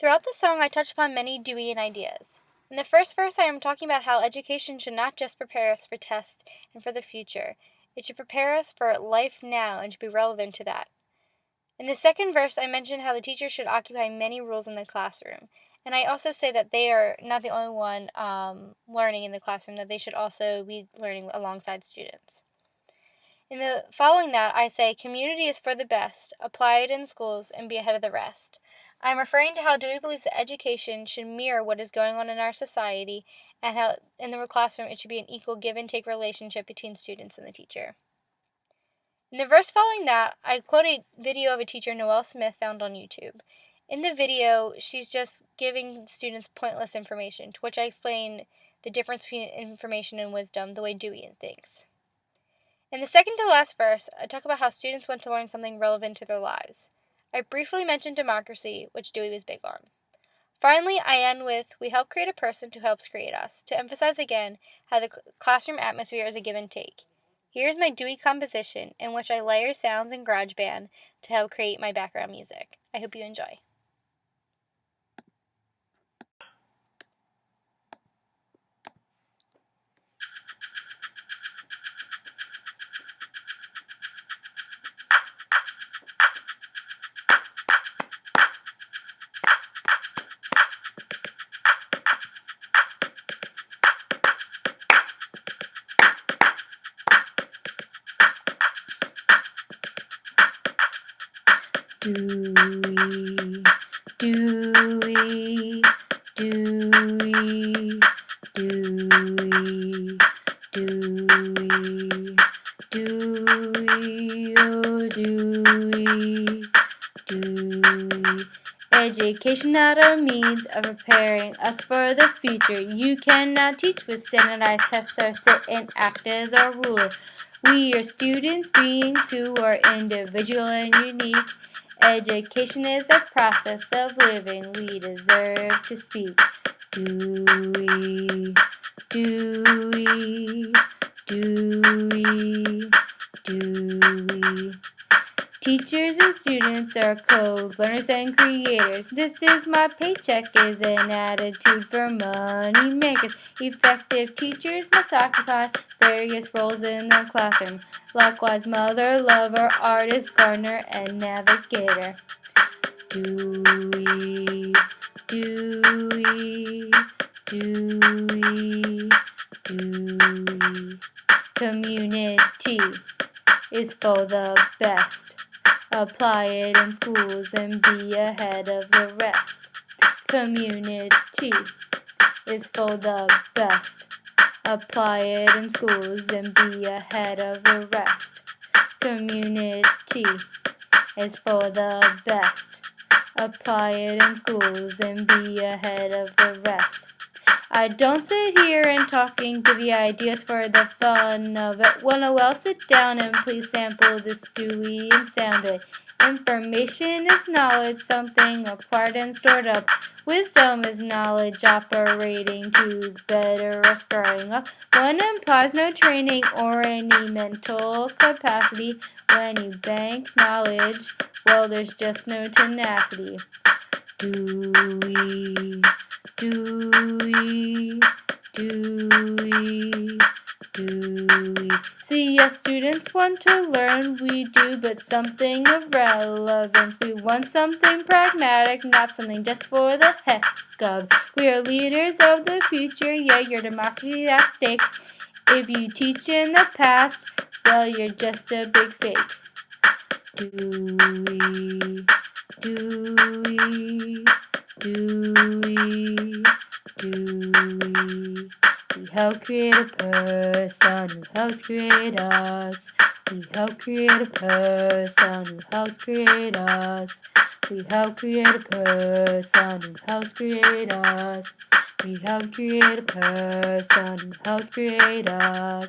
Throughout the song, I touch upon many Deweyan ideas. In the first verse, I am talking about how education should not just prepare us for tests and for the future. It should prepare us for life now and should be relevant to that. In the second verse, I mention how the teacher should occupy many roles in the classroom. And I also say that they are not the only one learning in the classroom, that they should also be learning alongside students. In the following that, I say community is for the best, apply it in schools, and be ahead of the rest. I'm referring to how Dewey believes that education should mirror what is going on in our society, and how in the classroom it should be an equal give and take relationship between students and the teacher. In the verse following that, I quote a video of a teacher, Noelle Smith, found on YouTube. In the video, she's just giving students pointless information, to which I explain the difference between information and wisdom, the way Dewey thinks. In the second to last verse, I talk about how students want to learn something relevant to their lives. I briefly mention democracy, which Dewey was big on. Finally, I end with, we help create a person who helps create us, to emphasize again how the classroom atmosphere is a give and take. Here's my Dewey Composition, in which I layer sounds in GarageBand to help create my background music. I hope you enjoy. Dewey, Dewey, Dewey, Dewey, Dewey, Dewey, oh Dewey, Dewey. Education not a means of preparing us for the future. You cannot teach with standardized tests or sit and act as our ruler. We are students, beings who are individual and unique. Education is a process of living. We deserve to speak. Dewey, Dewey, Dewey, Dewey. Teachers and students are code learners and creators. This is my paycheck is an attitude for money makers. Effective teachers must occupy various roles in the classroom. Likewise, mother, lover, artist, gardener, and navigator. Dewey, Dewey, Dewey, Dewey. Community is for the best. Apply it in schools and be ahead of the rest. Community is for the best. Apply it in schools and be ahead of the rest. Community is for the best. Apply it in schools and be ahead of the rest. I don't sit here and talking to the ideas for the fun of it. Wanna well sit down and please sample this Dewey and sound it. Information is knowledge, something acquired and stored up. Wisdom is knowledge operating to better us growing up. One implies no training or any mental capacity. When you bank knowledge, well, there's just no tenacity. Dewey, Dewey, Dewey, Dewey. See, yes, students want to learn, we do, but something of relevance. We want something pragmatic, not something just for the heck of. We are leaders of the future, yeah, your democracy at stake. If you teach in the past, well, you're just a big fake. Dewey, Dewey, Dewey, Dewey. We help create a person who helps create us. We help create a person who helps create us. We help create a person who helps create us. We help create a person who helps create us.